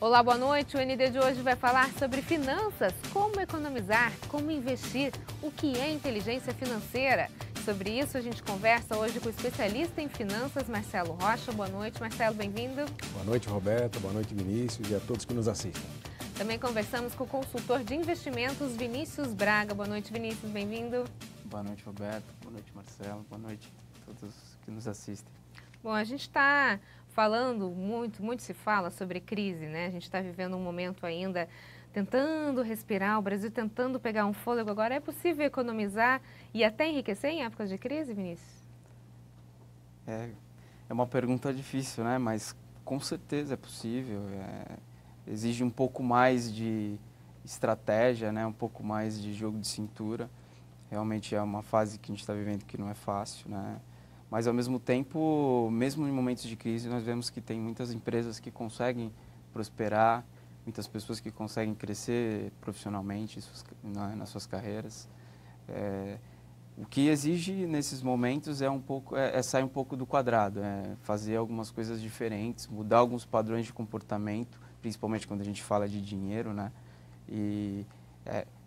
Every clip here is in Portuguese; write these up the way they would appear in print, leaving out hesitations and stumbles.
Olá, boa noite. O ND de hoje vai falar sobre finanças, como economizar, como investir, o que é inteligência financeira. Sobre isso, a gente conversa hoje com o especialista em finanças, Marcelo Rocha. Boa noite, Marcelo, bem-vindo. Boa noite, Roberta. Boa noite, Vinícius, e a todos que nos assistem. Também conversamos com o consultor de investimentos, Vinícius Braga. Boa noite, Vinícius, bem-vindo. Boa noite, Roberto. Boa noite, Marcelo. Boa noite a todos que nos assistem. Bom, a gente está falando muito se fala sobre crise, né? A gente está vivendo um momento ainda tentando respirar, o Brasil tentando pegar um fôlego. Agora, é possível economizar e até enriquecer em épocas de crise, Vinícius? É uma pergunta difícil, né? Mas com certeza é possível. Exige um pouco mais de estratégia, né? Um pouco mais de jogo de cintura. Realmente é uma fase que a gente está vivendo que não é fácil, né? Mas, ao mesmo tempo, mesmo em momentos de crise, nós vemos que tem muitas empresas que conseguem prosperar, muitas pessoas que conseguem crescer profissionalmente nas suas carreiras. O que exige nesses momentos é sair um pouco do quadrado, fazer algumas coisas diferentes, mudar alguns padrões de comportamento, principalmente quando a gente fala de dinheiro, né? E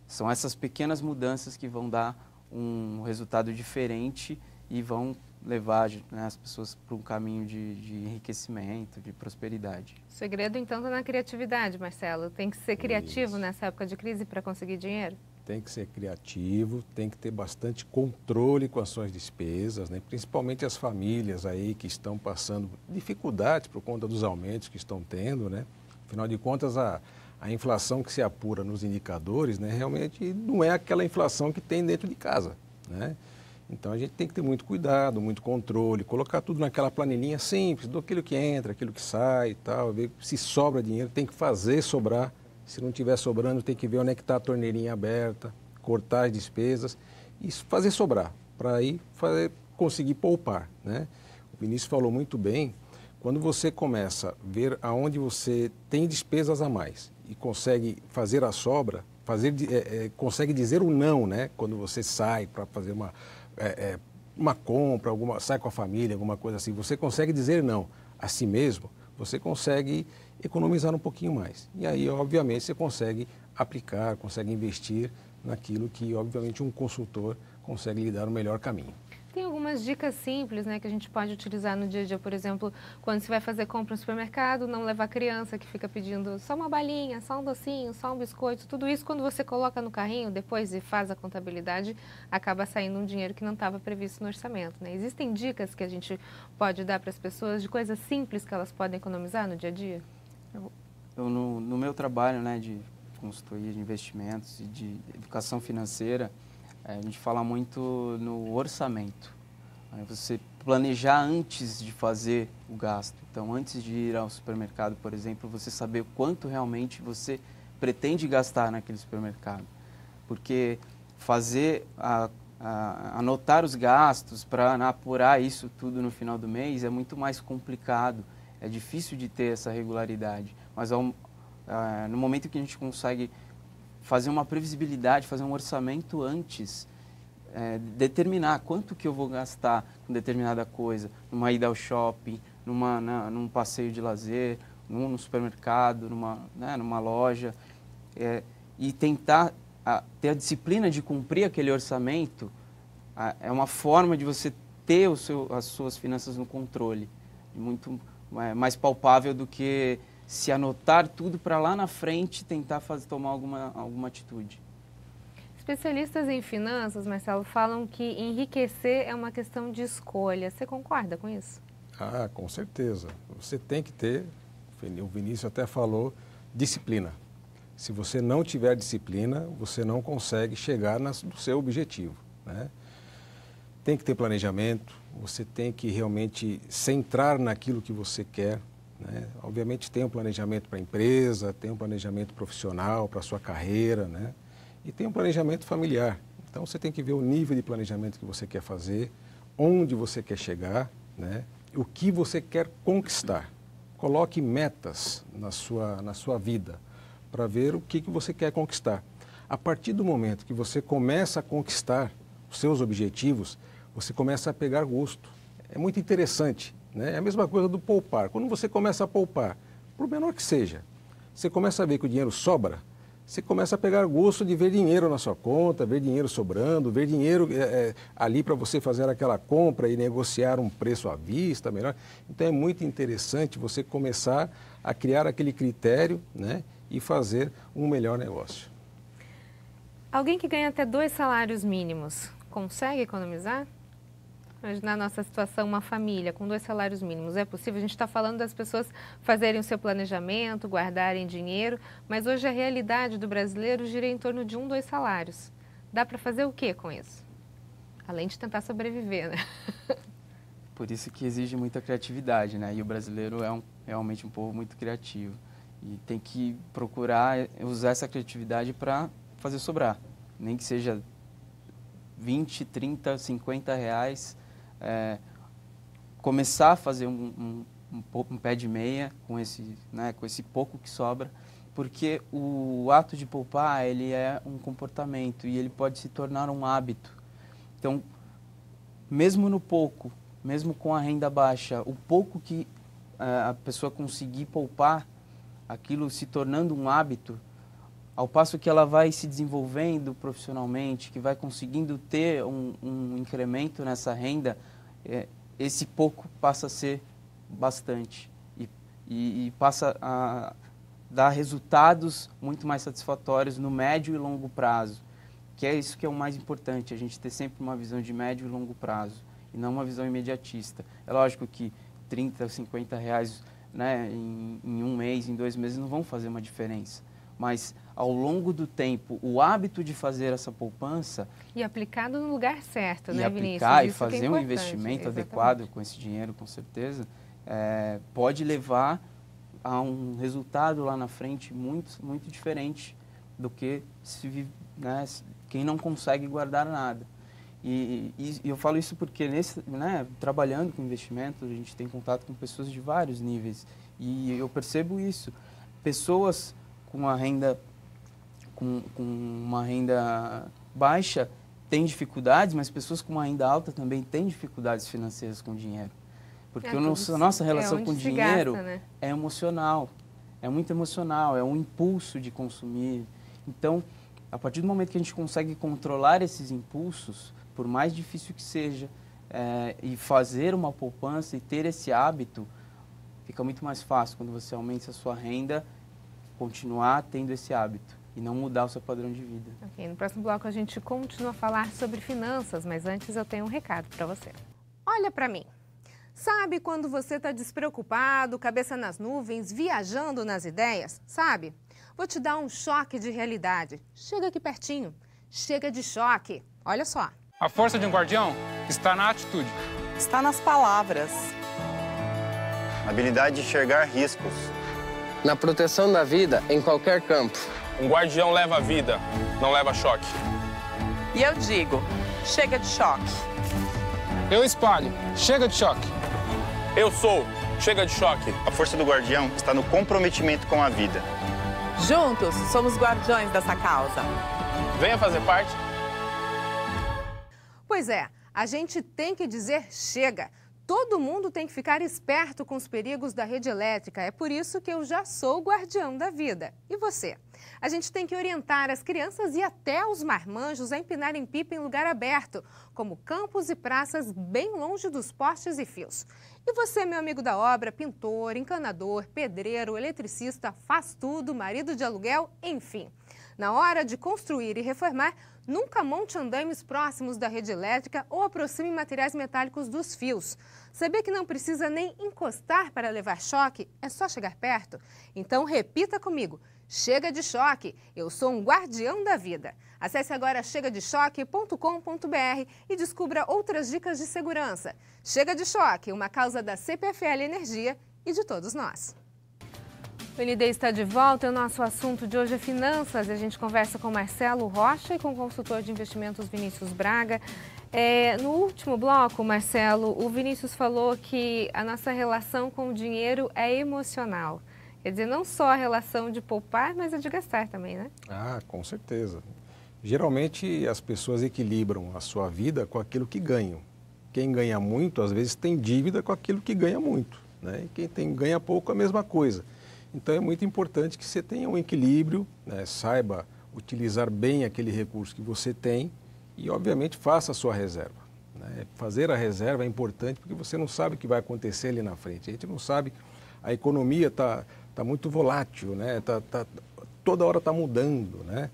são essas pequenas mudanças que vão dar um resultado diferente e vão levar, né, as pessoas para um caminho de enriquecimento, de prosperidade. O segredo, então, está na criatividade, Marcelo. Tem que ser criativo Isso. Nessa época de crise para conseguir dinheiro? Tem que ser criativo, tem que ter bastante controle com as suas despesas, né? Principalmente as famílias aí que estão passando dificuldades por conta dos aumentos que estão tendo, né? Afinal de contas, a inflação que se apura nos indicadores, né, realmente não é aquela inflação que tem dentro de casa, né? Então, a gente tem que ter muito cuidado, muito controle, colocar tudo naquela planilhinha simples, do aquilo que entra, aquilo que sai e tal, ver se sobra dinheiro, tem que fazer sobrar. Se não estiver sobrando, tem que ver onde é que está a torneirinha aberta, cortar as despesas e fazer sobrar, para aí conseguir poupar, né? O Vinícius falou muito bem, quando você começa a ver aonde você tem despesas a mais e consegue fazer a sobra, consegue dizer o não, né? Quando você sai para fazer uma compra, sai com a família, alguma coisa assim, você consegue dizer não a si mesmo, você consegue economizar um pouquinho mais. E aí, obviamente, você consegue aplicar, consegue investir naquilo que, obviamente, um consultor consegue lhe dar o melhor caminho. Tem algumas dicas simples, né, que a gente pode utilizar no dia a dia, por exemplo, quando você vai fazer compra no supermercado, não levar a criança que fica pedindo só uma balinha, só um docinho, só um biscoito, tudo isso quando você coloca no carrinho, depois e faz a contabilidade, acaba saindo um dinheiro que não estava previsto no orçamento, né? Existem dicas que a gente pode dar para as pessoas de coisas simples que elas podem economizar no dia a dia? No meu trabalho, né, de consultoria de investimentos e de educação financeira, a gente fala muito no orçamento. Você planejar antes de fazer o gasto. Então, antes de ir ao supermercado, por exemplo, você saber o quanto realmente você pretende gastar naquele supermercado. Porque anotar os gastos para apurar isso tudo no final do mês é muito mais complicado. É difícil de ter essa regularidade. Mas no momento que a gente consegue fazer uma previsibilidade, fazer um orçamento antes, determinar quanto que eu vou gastar com determinada coisa, numa ida ao shopping, num passeio de lazer, num supermercado, numa loja, e tentar ter a disciplina de cumprir aquele orçamento, é uma forma de você ter as suas finanças no controle, muito mais palpável do que se anotar tudo para lá na frente tentar tomar alguma atitude. Especialistas em finanças, Marcelo, falam que enriquecer é uma questão de escolha. Você concorda com isso? Ah, com certeza. Você tem que ter, o Vinícius até falou, disciplina. Se você não tiver disciplina, você não consegue chegar no seu objetivo, né? Tem que ter planejamento, você tem que realmente centrar naquilo que você quer, né? Obviamente tem um planejamento para a empresa, tem um planejamento profissional para a sua carreira, né? E tem um planejamento familiar. Então você tem que ver o nível de planejamento que você quer fazer, onde você quer chegar, né? O que você quer conquistar. Coloque metas na sua vida para ver o que você quer conquistar. A partir do momento que você começa a conquistar os seus objetivos, você começa a pegar gosto. É muito interessante, né? É a mesma coisa do poupar. Quando você começa a poupar, por menor que seja, você começa a ver que o dinheiro sobra, você começa a pegar gosto de ver dinheiro na sua conta, ver dinheiro sobrando, ver dinheiro ali para você fazer aquela compra e negociar um preço à vista melhor. Então é muito interessante você começar a criar aquele critério, né, e fazer um melhor negócio. Alguém que ganha até 2 salários mínimos consegue economizar? Na nossa situação, uma família com 2 salários mínimos, é possível? A gente está falando das pessoas fazerem o seu planejamento, guardarem dinheiro, mas hoje a realidade do brasileiro gira em torno de 1, 2 salários. Dá para fazer o que com isso? Além de tentar sobreviver, né? Por isso que exige muita criatividade, né? E o brasileiro é realmente um povo muito criativo. E tem que procurar usar essa criatividade para fazer sobrar. Nem que seja 20, 30, 50 reais. Começar a fazer um pé de meia com esse pouco que sobra, porque o ato de poupar, ele é um comportamento e ele pode se tornar um hábito. Então, mesmo no pouco, mesmo com a renda baixa, o pouco que a pessoa conseguir poupar, aquilo se tornando um hábito, ao passo que ela vai se desenvolvendo profissionalmente, que vai conseguindo ter um incremento nessa renda, esse pouco passa a ser bastante e passa a dar resultados muito mais satisfatórios no médio e longo prazo, que é isso que é o mais importante, a gente ter sempre uma visão de médio e longo prazo e não uma visão imediatista. É lógico que 30, 50 reais, né, em um mês, em 2 meses não vão fazer uma diferença, mas ao longo do tempo, o hábito de fazer essa poupança... E aplicado no lugar certo, né, Vinícius? E aplicar e fazer um investimento adequado com esse dinheiro, com certeza, pode levar a um resultado lá na frente muito, muito diferente do que quem não consegue guardar nada. E eu falo isso porque, trabalhando com investimentos, a gente tem contato com pessoas de vários níveis. E eu percebo isso. Pessoas com uma renda baixa têm dificuldades, mas pessoas com uma renda alta também têm dificuldades financeiras com dinheiro. Porque a nossa relação com o dinheiro gasta, né? É emocional, é muito emocional, é um impulso de consumir. Então, a partir do momento que a gente consegue controlar esses impulsos, por mais difícil que seja, e fazer uma poupança e ter esse hábito, fica muito mais fácil quando você aumenta a sua renda, continuar tendo esse hábito e não mudar o seu padrão de vida. Ok, no próximo bloco a gente continua a falar sobre finanças, mas antes eu tenho um recado para você. Olha para mim. Sabe quando você está despreocupado, cabeça nas nuvens, viajando nas ideias? Sabe? Vou te dar um choque de realidade. Chega aqui pertinho. Chega de choque. Olha só. A força de um guardião está na atitude. Está nas palavras. A habilidade de enxergar riscos. Na proteção da vida em qualquer campo. Um guardião leva a vida, não leva choque. E eu digo, chega de choque. Eu espalho, chega de choque. Eu sou, chega de choque. A força do guardião está no comprometimento com a vida. Juntos, somos guardiões dessa causa. Venha fazer parte. Pois é, a gente tem que dizer chega. Todo mundo tem que ficar esperto com os perigos da rede elétrica. É por isso que eu já sou o guardião da vida. E você? A gente tem que orientar as crianças e até os marmanjos a empinarem pipa em lugar aberto, como campos e praças bem longe dos postes e fios. E você, meu amigo da obra, pintor, encanador, pedreiro, eletricista, faz tudo, marido de aluguel, enfim. Na hora de construir e reformar, nunca monte andaimes próximos da rede elétrica ou aproxime materiais metálicos dos fios. Sabia que não precisa nem encostar para levar choque? É só chegar perto? Então repita comigo. Chega de choque, eu sou um guardião da vida. Acesse agora chegadechoque.com.br e descubra outras dicas de segurança. Chega de choque, uma causa da CPFL Energia e de todos nós. O ND está de volta e o nosso assunto de hoje é finanças. A gente conversa com Marcelo Rocha e com o consultor de investimentos Vinícius Braga. No último bloco, Marcelo, o Vinícius falou que a nossa relação com o dinheiro é emocional. Quer dizer, não só a relação de poupar, mas a de gastar também, né? Ah, com certeza. Geralmente as pessoas equilibram a sua vida com aquilo que ganham. Quem ganha muito, às vezes, tem dívida com aquilo que ganha muito, né? E quem ganha pouco, a mesma coisa. Então é muito importante que você tenha um equilíbrio, né? Saiba utilizar bem aquele recurso que você tem e, obviamente, faça a sua reserva, né? Fazer a reserva é importante porque você não sabe o que vai acontecer ali na frente. A gente não sabe, a economia está muito volátil, né? Toda hora está mudando, né?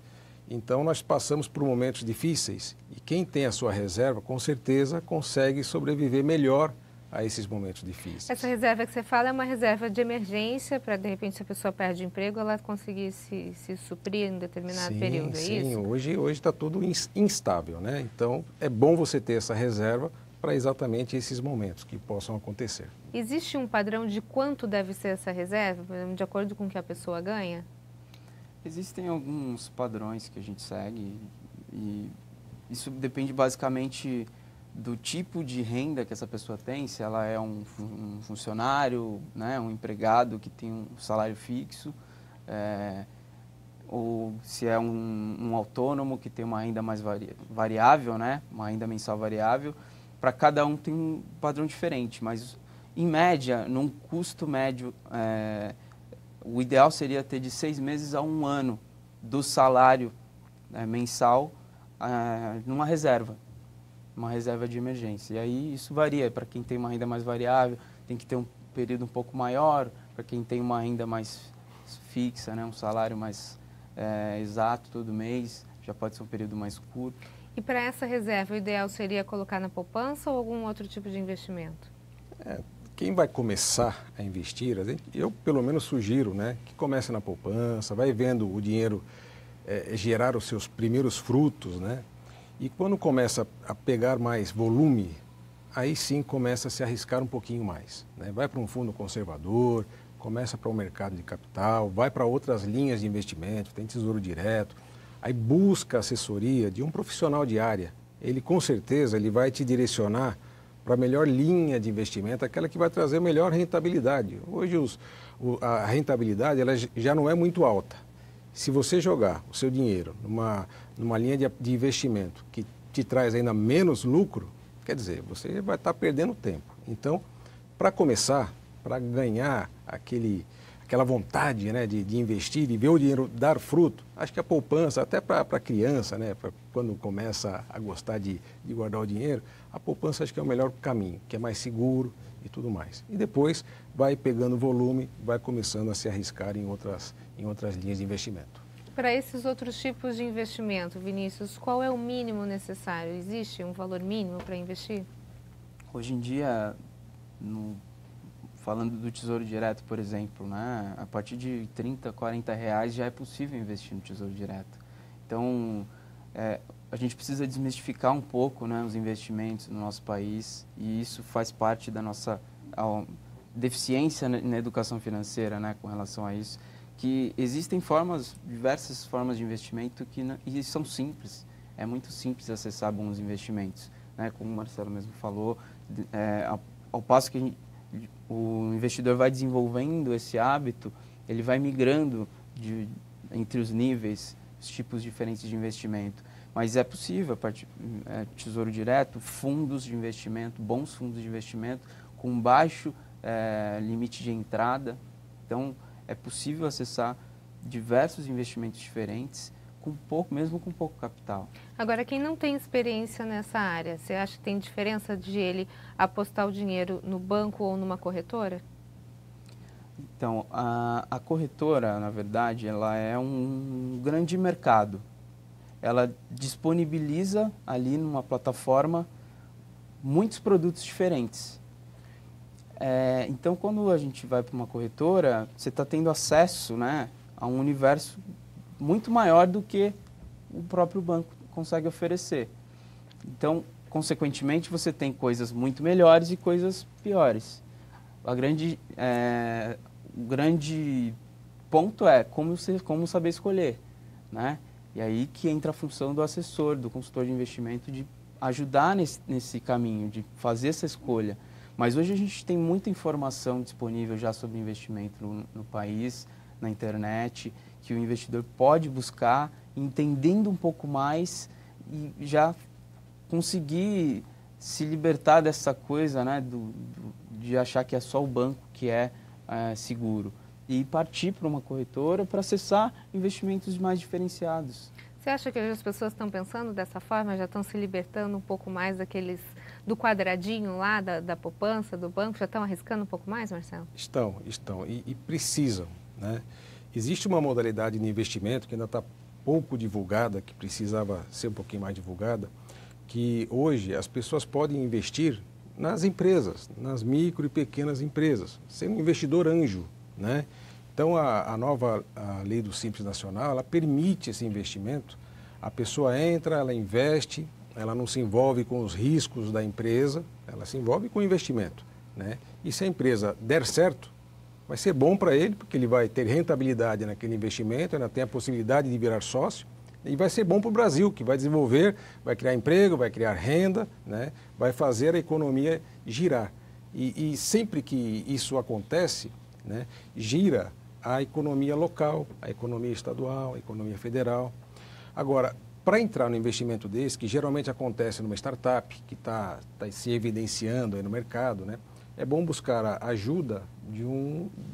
Então nós passamos por momentos difíceis e quem tem a sua reserva, com certeza, consegue sobreviver melhor a esses momentos difíceis. Essa reserva que você fala é uma reserva de emergência para, de repente, se a pessoa perde o emprego, ela conseguir se suprir em determinado período, é isso? Sim, hoje está tudo instável, né? Então, é bom você ter essa reserva para exatamente esses momentos que possam acontecer. Existe um padrão de quanto deve ser essa reserva, de acordo com o que a pessoa ganha? Existem alguns padrões que a gente segue e isso depende basicamente do tipo de renda que essa pessoa tem, se ela é um funcionário, né, um empregado que tem um salário fixo, ou se é um autônomo que tem uma renda mais variável, né, uma renda mensal variável. Para cada um tem um padrão diferente, mas em média, num custo médio, o ideal seria ter de 6 meses a 1 ano do salário mensal numa reserva de emergência. E aí isso varia, para quem tem uma renda mais variável, tem que ter um período um pouco maior, para quem tem uma renda mais fixa, né, um salário mais exato todo mês, já pode ser um período mais curto. E para essa reserva, o ideal seria colocar na poupança ou algum outro tipo de investimento? Quem vai começar a investir, eu pelo menos sugiro, né, que comece na poupança, vai vendo o dinheiro gerar os seus primeiros frutos, né? E quando começa a pegar mais volume, aí sim começa a se arriscar um pouquinho mais, né? Vai para um fundo conservador, começa para o mercado de capital, vai para outras linhas de investimento, tem tesouro direto, aí busca assessoria de um profissional de área. Ele com certeza ele vai te direcionar para a melhor linha de investimento, aquela que vai trazer melhor rentabilidade. Hoje a rentabilidade ela já não é muito alta. Se você jogar o seu dinheiro numa linha de investimento que te traz ainda menos lucro, quer dizer, você vai estar perdendo tempo. Então, para começar, para ganhar aquela vontade, né, de investir e ver o dinheiro dar fruto, acho que a poupança, até para a criança, né, quando começa a gostar de guardar o dinheiro, a poupança acho que é o melhor caminho, que é mais seguro e tudo mais. E depois vai pegando volume, vai começando a se arriscar em outras linhas de investimento. Para esses outros tipos de investimento, Vinícius, qual é o mínimo necessário? Existe um valor mínimo para investir? Hoje em dia, falando do Tesouro Direto, por exemplo, né, a partir de R$30, R$40 já é possível investir no Tesouro Direto. Então, a gente precisa desmistificar um pouco, né, os investimentos no nosso país e isso faz parte da nossa deficiência na educação financeira, né, com relação a isso, que existem diversas formas de investimento e são simples. É muito simples acessar bons investimentos, né, como o Marcelo mesmo falou, ao passo que o investidor vai desenvolvendo esse hábito, ele vai migrando entre os níveis, os tipos diferentes de investimento. Mas é possível, Tesouro Direto, fundos de investimento, bons fundos de investimento, com baixo limite de entrada. Então, é possível acessar diversos investimentos diferentes, mesmo com pouco capital. Agora, quem não tem experiência nessa área, você acha que tem diferença de ele apostar o dinheiro no banco ou numa corretora? Então, a corretora, na verdade, ela é um grande mercado. Ela disponibiliza ali numa plataforma muitos produtos diferentes. Então, quando a gente vai para uma corretora, você está tendo acesso, né, a um universo muito maior do que o próprio banco consegue oferecer. Então, consequentemente, você tem coisas muito melhores e coisas piores. O grande ponto é como saber escolher, né? E aí que entra a função do assessor, do consultor de investimento, de ajudar nesse caminho, de fazer essa escolha. Mas hoje a gente tem muita informação disponível já sobre investimento no país, na internet, que o investidor pode buscar, entendendo um pouco mais e já conseguir se libertar dessa coisa, né, de achar que é só o banco que é seguro. e partir para uma corretora para acessar investimentos mais diferenciados. Você acha que as pessoas estão pensando dessa forma, já estão se libertando um pouco mais do quadradinho lá, da poupança, do banco, já estão arriscando um pouco mais, Marcelo? Estão, e precisam, né? Existe uma modalidade de investimento que ainda está pouco divulgada, que precisava ser um pouquinho mais divulgada, que hoje as pessoas podem investir nas empresas, nas micro e pequenas empresas, sendo um investidor anjo, né? Então, a nova lei do Simples Nacional, ela permite esse investimento. A pessoa entra, ela investe, ela não se envolve com os riscos da empresa, ela se envolve com o investimento, né? E se a empresa der certo, vai ser bom para ele, porque ele vai ter rentabilidade naquele investimento, ainda tem a possibilidade de virar sócio, e vai ser bom para o Brasil, que vai desenvolver, vai criar emprego, vai criar renda, né? Vai fazer a economia girar. E sempre que isso acontece, né, gira a economia local, a economia estadual, a economia federal. Agora, para entrar no investimento desse, que geralmente acontece numa startup, que está se evidenciando aí no mercado, né, é bom buscar a ajuda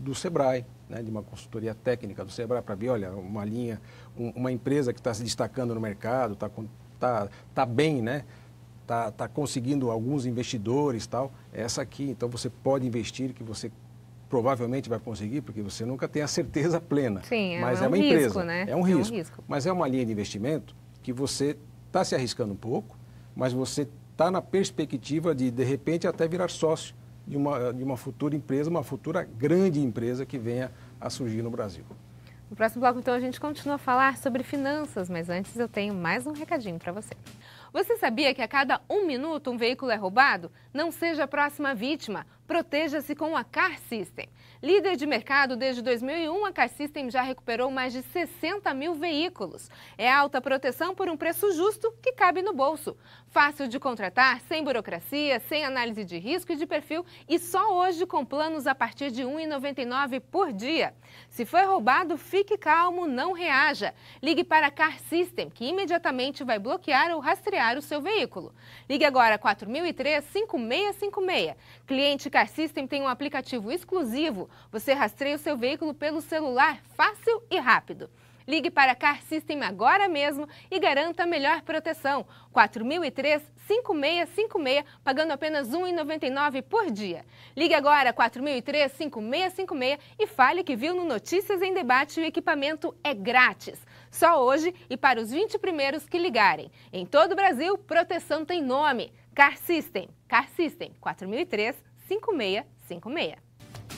do Sebrae, né, de uma consultoria técnica do Sebrae, para ver, olha, uma empresa que está se destacando no mercado, tá bem, né, tá conseguindo alguns investidores e tal, é essa aqui. Então você pode investir, que você provavelmente vai conseguir, porque você nunca tem a certeza plena. Sim, mas é uma um empresa, risco, né? É um risco. Mas é uma linha de investimento que você está se arriscando um pouco, mas você está na perspectiva de repente, até virar sócio de uma futura empresa, uma futura grande empresa que venha a surgir no Brasil. No próximo bloco, então, a gente continua a falar sobre finanças, mas antes eu tenho mais um recadinho para você. Você sabia que a cada 1 minuto um veículo é roubado? Não seja a próxima vítima. Proteja-se com a Car System. Líder de mercado desde 2001, a Car System já recuperou mais de 60 mil veículos. É alta proteção por um preço justo que cabe no bolso. Fácil de contratar, sem burocracia, sem análise de risco e de perfil e só hoje com planos a partir de R$ 1,99 por dia. Se foi roubado, fique calmo, não reaja. Ligue para a Car System, que imediatamente vai bloquear ou rastrear o seu veículo. Ligue agora 4003-5656. Cliente Car System tem um aplicativo exclusivo. Você rastreia o seu veículo pelo celular, fácil e rápido. Ligue para a Car System agora mesmo e garanta a melhor proteção. 4003-5656, pagando apenas R$ 1,99 por dia. Ligue agora 4003-5656 e fale que viu no Notícias em Debate e o equipamento é grátis. Só hoje e para os 20 primeiros que ligarem. Em todo o Brasil, proteção tem nome. Car System. Car System, 4003-5656.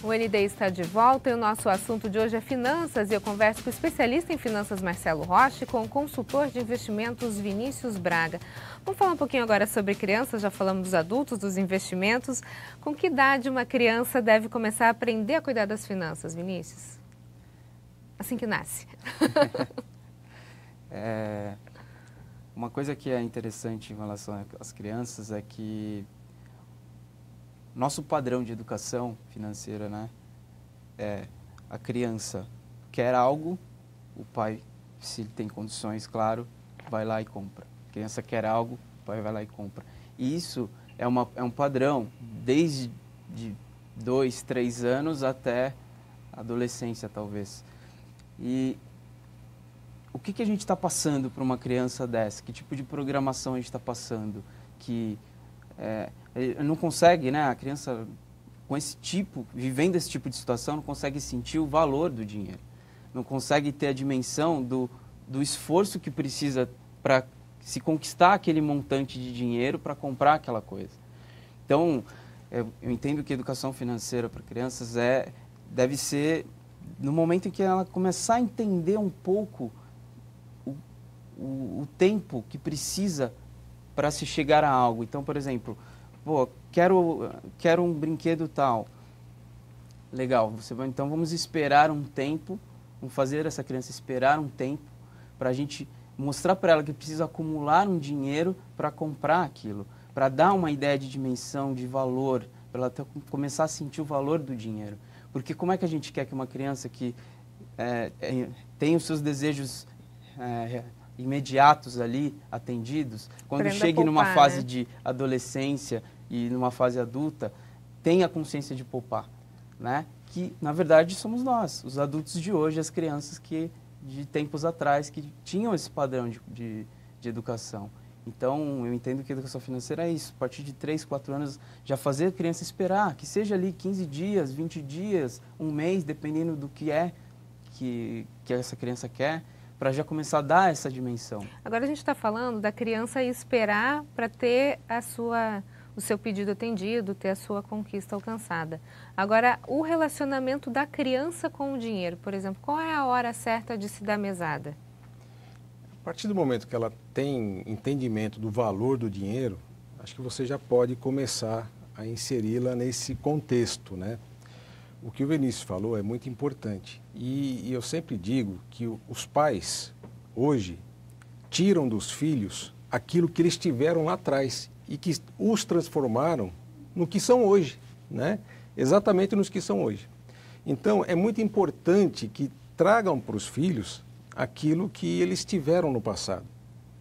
O ND está de volta e o nosso assunto de hoje é finanças e eu converso com o especialista em finanças Marcelo Rocha e com o consultor de investimentos Vinícius Braga. Vamos falar um pouquinho agora sobre crianças, já falamos dos adultos, dos investimentos. Com que idade uma criança deve começar a aprender a cuidar das finanças, Vinícius? Assim que nasce. Uma coisa que é interessante em relação às crianças é que nosso padrão de educação financeira, né, a criança quer algo, o pai, se ele tem condições, claro, vai lá e compra. A criança quer algo, o pai vai lá e compra. E isso é um padrão desde 2, 3 anos até a adolescência, talvez. E o que a gente está passando para uma criança dessa? Que tipo de programação a gente está passando? Que não consegue, né? A criança com vivendo esse tipo de situação, não consegue sentir o valor do dinheiro. Não consegue ter a dimensão do esforço que precisa para se conquistar aquele montante de dinheiro para comprar aquela coisa. Então, eu entendo que a educação financeira para crianças deve ser no momento em que ela começar a entender um pouco o tempo que precisa para se chegar a algo. Então, por exemplo, quero um brinquedo tal. Legal, então vamos esperar um tempo, vamos fazer essa criança esperar um tempo para a gente mostrar para ela que precisa acumular um dinheiro para comprar aquilo, para dar uma ideia de dimensão, de valor, para ela começar a sentir o valor do dinheiro. Porque como é que a gente quer que uma criança que tem os seus desejos imediatos ali, atendidos, quando chegue numa fase de adolescência e numa fase adulta, tenha consciência de poupar, né? que, na verdade, somos nós, os adultos de hoje, as crianças que de tempos atrás, que tinham esse padrão de educação. Então, eu entendo que a educação financeira é isso. A partir de 3, 4 anos, já fazer a criança esperar, que seja ali 15 dias, 20 dias, um mês, dependendo do que é que essa criança quer, para já começar a dar essa dimensão. Agora a gente está falando da criança esperar para ter o seu pedido atendido, ter a sua conquista alcançada. Agora, o relacionamento da criança com o dinheiro, por exemplo, qual é a hora certa de se dar mesada? A partir do momento que ela tem entendimento do valor do dinheiro, acho que você já pode começar a inseri-la nesse contexto, né? O que o Vinícius falou é muito importante. E eu sempre digo que os pais, hoje, tiram dos filhos aquilo que eles tiveram lá atrás e que os transformaram no que são hoje, né? Exatamente nos que são hoje. Então, é muito importante que tragam para os filhos aquilo que eles tiveram no passado,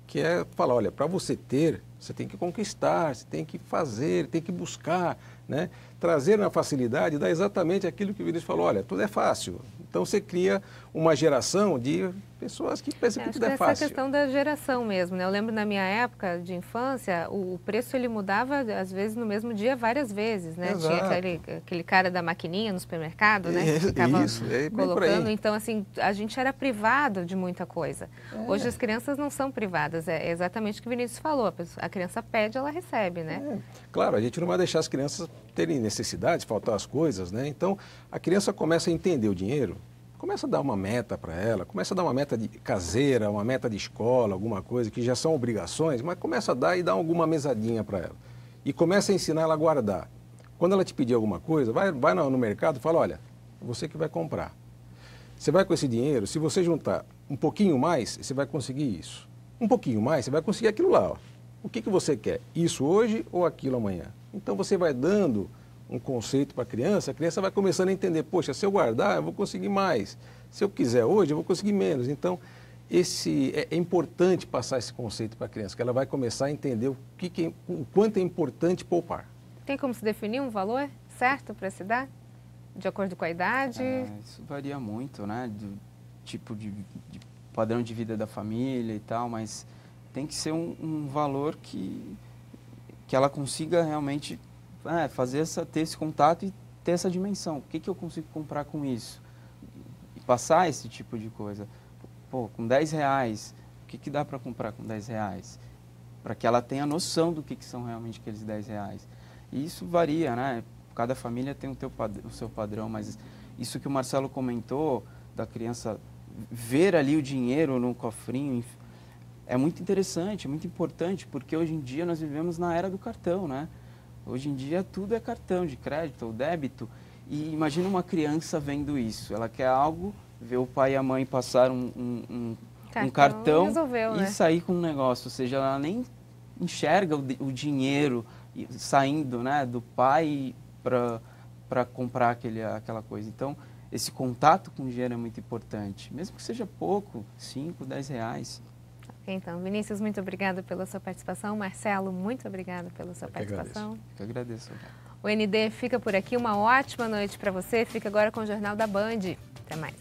que é falar, olha, para você ter, você tem que conquistar, você tem que fazer, tem que buscar, né? Trazer na facilidade dá exatamente aquilo que o Vinícius falou, olha, tudo é fácil. Então você cria uma geração de pessoas que pensam que tudo é fácil. Essa questão da geração mesmo, né? Eu lembro na minha época de infância, o preço ele mudava às vezes no mesmo dia várias vezes, né? Exato. Tinha aquele cara da maquininha no supermercado, né? Que ficava colocando. Então assim, a gente era privado de muita coisa. Hoje as crianças não são privadas, é exatamente o que o Vinícius falou. A criança pede, ela recebe, né? Claro, a gente não vai deixar as crianças terem necessidade, faltar as coisas, né? Então a criança começa a entender o dinheiro. Começa a dar uma meta para ela, começa a dar uma meta de caseira, uma meta de escola, alguma coisa que já são obrigações, mas começa a dar e dá alguma mesadinha para ela. E começa a ensinar ela a guardar. Quando ela te pedir alguma coisa, vai no mercado e fala, olha, você que vai comprar. Você vai com esse dinheiro, se você juntar um pouquinho mais, você vai conseguir isso. Um pouquinho mais, você vai conseguir aquilo lá. Ó. O que você quer? Isso hoje ou aquilo amanhã? Então você vai dando um conceito para a criança vai começando a entender, poxa, se eu guardar, eu vou conseguir mais. Se eu quiser hoje, eu vou conseguir menos. Então, é importante passar esse conceito para a criança, que ela vai começar a entender o quanto é importante poupar. Tem como se definir um valor certo para se dar? De acordo com a idade? Isso varia muito, né? Do tipo de padrão de vida da família e tal, mas tem que ser um valor que ela consiga realmente ter esse contato e ter essa dimensão. O que eu consigo comprar com isso? E passar esse tipo de coisa. Pô, com 10 reais, o que dá para comprar com 10 reais? Para que ela tenha noção do que são realmente aqueles 10 reais. E isso varia, né? Cada família tem o seu padrão, mas isso que o Marcelo comentou, da criança ver ali o dinheiro no cofrinho, é muito interessante, é muito importante, porque hoje em dia nós vivemos na era do cartão, né? Hoje em dia tudo é cartão de crédito ou débito. E imagina uma criança vendo isso. Ela quer algo, ver o pai e a mãe passar um cartão resolveu, e né? Sair com um negócio. Ou seja, ela nem enxerga o dinheiro saindo, né, do pai para comprar aquela coisa. Então, esse contato com o dinheiro é muito importante. Mesmo que seja pouco, 5, 10 reais. Então, Vinícius, muito obrigada pela sua participação. Marcelo, muito obrigada pela sua participação. Eu agradeço. O ND fica por aqui. Uma ótima noite para você. Fica agora com o Jornal da Band. Até mais.